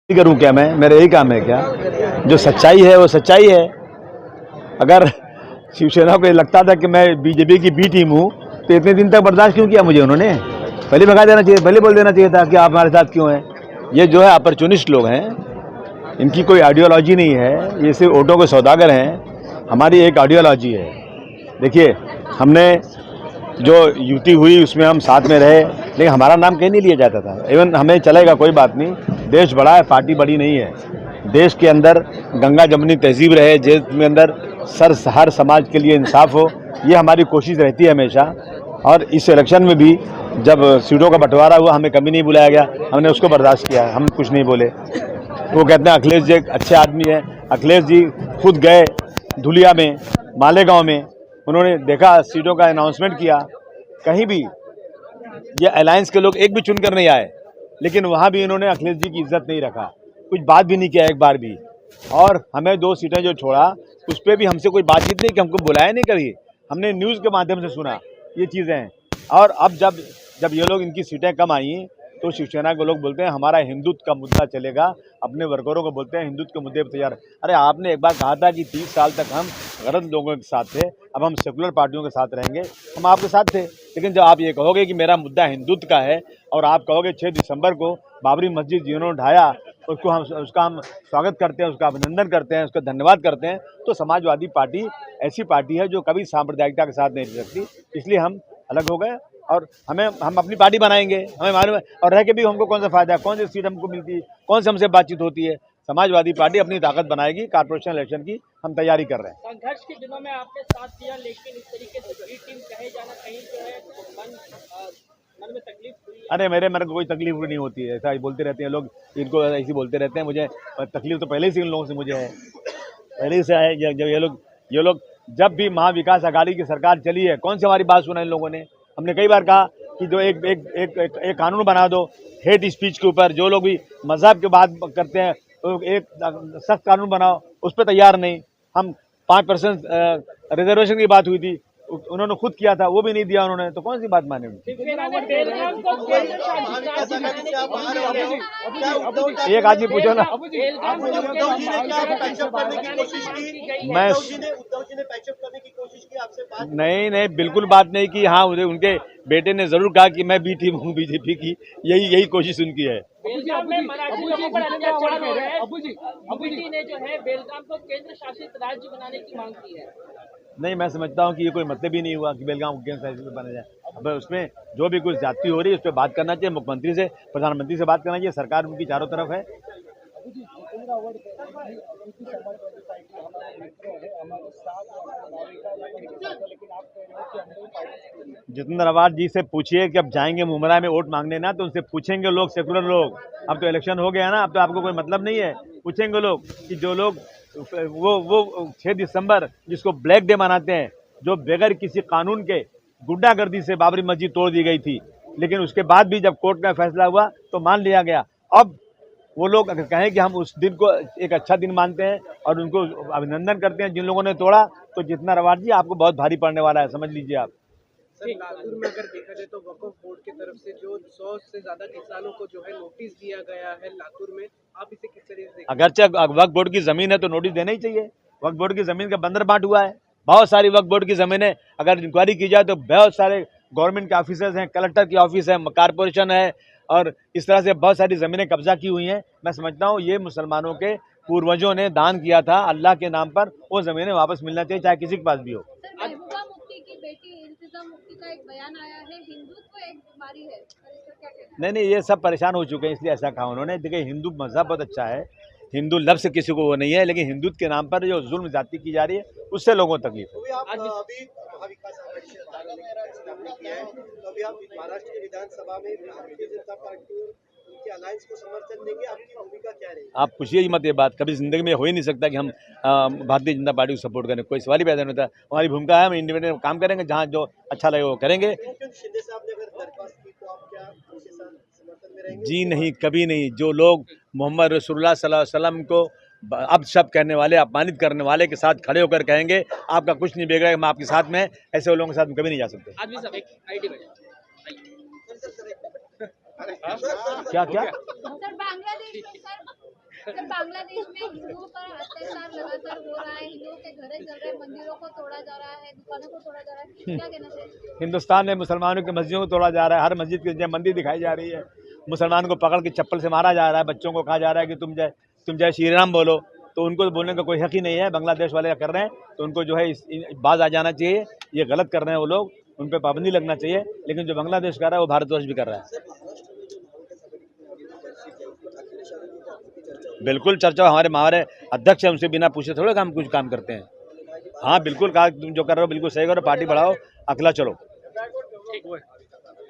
करूं क्या मैं, मेरा यही काम है क्या? जो सच्चाई है वो सच्चाई है। अगर शिवसेना को लगता था कि मैं बीजेपी की बी टीम हूं तो इतने दिन तक बर्दाश्त क्यों किया मुझे? उन्होंने पहले भगा देना चाहिए, पहले बोल देना चाहिए था कि आप हमारे साथ क्यों हैं। ये जो है अपॉर्चुनिस्ट लोग हैं, इनकी कोई आइडियोलॉजी नहीं है, ये सिर्फ वोटों के सौदागर हैं। हमारी एक आइडियोलॉजी है। देखिए, हमने जो युति हुई उसमें हम साथ में रहे, लेकिन हमारा नाम कहीं नहीं लिया जाता था। इवन हमें चलेगा, कोई बात नहीं, देश बड़ा है, पार्टी बड़ी नहीं है। देश के अंदर गंगा जमुनी तहजीब रहे, देश में अंदर हर समाज के लिए इंसाफ हो, ये हमारी कोशिश रहती है हमेशा। और इस इलेक्शन में भी जब सीटों का बंटवारा हुआ, हमें कभी नहीं बुलाया गया, हमने उसको बर्दाश्त किया, हम कुछ नहीं बोले। वो कहते हैं अखिलेश जी एक अच्छे आदमी है। अखिलेश जी खुद गए धुलिया में, मालेगांव में, उन्होंने देखा, सीटों का अनाउंसमेंट किया, कहीं भी ये अलायंस के लोग एक भी चुनकर नहीं आए, लेकिन वहां भी इन्होंने अखिलेश जी की इज्जत नहीं रखा, कुछ बात भी नहीं किया एक बार भी। और हमें 2 सीटें जो छोड़ा उस पर भी हमसे कोई बातचीत नहीं कि हमको बुलाया नहीं कभी, हमने न्यूज़ के माध्यम से सुना ये चीज़ें हैं। और अब जब ये लोग, इनकी सीटें कम आई तो शिवसेना के लोग बोलते हैं हमारा हिंदुत्व का मुद्दा चलेगा, अपने वर्करों को बोलते हैं हिंदुत्व के मुद्दे पर तैयार। अरे आपने एक बार कहा था कि 30 साल तक हम गलत लोगों के साथ थे, अब हम सेकुलर पार्टियों के साथ रहेंगे। हम आपके साथ थे, लेकिन जब आप ये कहोगे कि मेरा मुद्दा हिंदुत्व का है और आप कहोगे 6 दिसंबर को बाबरी मस्जिद जिन्होंने ढाया उसका हम स्वागत करते हैं, उसका अभिनंदन करते हैं, उसका धन्यवाद करते हैं, तो समाजवादी पार्टी ऐसी पार्टी है जो कभी सांप्रदायिकता के साथ नहीं रह सकती। इसलिए हम अलग हो गए और हम अपनी पार्टी बनाएंगे। हमें मालूम है, और रह के भी हमको कौन सा फायदा है, कौन सी सीट हमको मिलती है, कौन से हमसे बातचीत होती है। समाजवादी पार्टी अपनी ताकत बनाएगी। कारपोरेशन इलेक्शन की हम तैयारी कर रहे हैं। संघर्ष के दिनों में आपने साथ दिया, लेकिन इस तरीके से बड़ी टीम कहे जाना कहीं जो है मन में तकलीफ हुई? अरे मेरे को कोई तकलीफ नहीं होती है, ऐसा बोलते रहते हैं लोग, इनको ऐसे बोलते रहते हैं। मुझे तकलीफ तो पहले से इन लोगों से मुझे है, पहले से है। जब ये लोग जब भी महाविकास आघाड़ी की सरकार चली है, कौन सी हमारी बात सुना इन लोगों ने? हमने कई बार कहा कि जो एक कानून बना दो हेट स्पीच के ऊपर, जो लोग भी मजहब की बात करते हैं तो एक सख्त कानून बनाओ, उस पर तैयार नहीं। हम 5% रिजर्वेशन की बात हुई थी, उन्होंने खुद किया था, वो भी नहीं दिया उन्होंने, तो कौन सी बात माने? एक आदमी पूछो ना। मैं नहीं, बिल्कुल बात नहीं की। हाँ, उनके बेटे ने जरूर कहा कि मैं बी टीम हूँ बीजेपी की, यही कोशिश उनकी है। बेलगाम में मराठी लोगों पर अत्याचार हो रहा है। यूपीटी ने जो है बेलगाम को केंद्र शासित राज्य बनाने की मांग की है। नहीं, मैं समझता हूँ कि ये कोई मतलब ही नहीं हुआ कि बेलगाम केंद्र शासित बना जाए। अब उसमें जो भी कुछ जाति हो रही है उस पर बात करना चाहिए, मुख्यमंत्री से, प्रधानमंत्री से बात करना चाहिए। सरकार उनकी चारों तरफ है। जितेंद्र रावत जी से पूछिए कि अब जाएंगे मुमरा में वोट मांगने ना, तो उनसे पूछेंगे लोग, सेकुलर लोग। अब तो इलेक्शन हो गया ना, अब तो आपको कोई मतलब नहीं है। पूछेंगे लोग कि जो लोग वो 6 दिसंबर जिसको ब्लैक डे मनाते हैं, जो बगैर किसी कानून के गुंडागर्दी से बाबरी मस्जिद तोड़ दी गई थी, लेकिन उसके बाद भी जब कोर्ट में फैसला हुआ तो मान लिया गया। अब वो लोग अगर कहें कि हम उस दिन को एक अच्छा दिन मानते हैं और उनको अभिनंदन करते हैं जिन लोगों ने तोड़ा, तो जितेंद्र रावत जी आपको बहुत भारी पड़ने वाला है, समझ लीजिए आप। सर, लातूर में अगर देखा जाए तो वक्फ बोर्ड की तरफ से जो 100 से ज्यादा किसानों को जो है नोटिस दिया गया है लातूर में, आप इसे किस तरीके से देखते हैं? अगरचे वक्फ बोर्ड की जमीन है तो नोटिस देना ही चाहिए। वक्फ बोर्ड की जमीन का बंदर बांट हुआ है, बहुत सारी वक्फ बोर्ड की जमीनें अगर इंक्वायरी की जाए तो बहुत सारे गवर्नमेंट के ऑफिसर्स हैं, कलेक्टर की ऑफिस है, कारपोरेशन है, और इस तरह से बहुत सारी जमीनें कब्जा की हुई हैं। मैं समझता हूँ ये मुसलमानों के पूर्वजों ने दान किया था अल्लाह के नाम पर, वो जमीनें वापस मिलना चाहिए, चाहे किसी के पास भी हो। महबूबा मुफ्ती की बेटी इंतजाम मुफ्ती का एक बयान आया है, हिंदुत्व एक बीमारी है, इसका क्या कहना है? नहीं, ये सब परेशान हो चुके हैं, इसलिए ऐसा कहा उन्होंने। देखिए, हिंदू मजहब बहुत अच्छा है, हिंदू लफ्ज़ किसी को वो नहीं है, लेकिन हिंदुत्व के नाम पर जो जुल्म जाति की जा रही है उससे लोगों को तकलीफ है। अभी महाविकास आघाड़ी से आपने किया है, तो अभी आप महाराष्ट्र की विधानसभा में भारतीय जनता पार्टी और उनके अलायंस को समर्थन देंगे, आपकी भूमिका क्या रहेगी? आप पूछिए ही मत ये बात, कभी जिंदगी में हो ही नहीं सकता कि हम भारतीय जनता पार्टी को सपोर्ट करें, कोई सवाल ही पैदा नहीं होता। हमारी भूमिका है, हम इंडिपेंडेंट काम करेंगे, जहाँ जो अच्छा लगे वो करेंगे। शिंदे साहब ने अगर दरख्वास्त की तो आप क्या उनके साथ समर्थन में रहेंगे? जी नहीं, कभी नहीं। जो लोग मोहम्मद रसूलुल्लाह सल्लल्लाहु अलैहि वसल्लम को अब शब्द कहने वाले, अपमानित करने वाले के साथ खड़े होकर कहेंगे आपका कुछ नहीं बिगड़ेगा, हम आपके साथ में, ऐसे लोगों के साथ कभी नहीं जा सकते। आदमी सब एक आईडी में क्या सर बांग्लादेश में सर सर, बांग्लादेश में हिंदुओं पर अत्याचार लगातार हो रहा है, हिंदुओं के घरे जल रहे, मंदिरों को तोड़ा जा रहा है, दुकानों को तोड़ा जा रहा है, क्या कहना चाहिए? हिंदुस्तान में मुसलमानों की मस्जिदों को तोड़ा जा रहा है, हर मस्जिद की मंदिर दिखाई जा रही है, मुसलमान को पकड़ के चप्पल से मारा जा रहा है, बच्चों को कहा जा रहा है कि तुम जय श्री राम बोलो, तो उनको बोलने का कोई हक ही नहीं है। बांग्लादेश वाले कर रहे हैं तो उनको जो है बाज आ जाना चाहिए, ये गलत कर रहे हैं वो लोग, उन पर पाबंदी लगना चाहिए। लेकिन जो बांग्लादेश कर रहा है वो भारतवर्ष भी कर रहा है। बिल्कुल चर्चा, हमारे अध्यक्ष है, उनसे बिना पूछे थोड़े कुछ काम करते हैं। हाँ बिल्कुल, कहा तुम जो कर रहे हो बिल्कुल सही करो, पार्टी बढ़ाओ, अकेला चलो।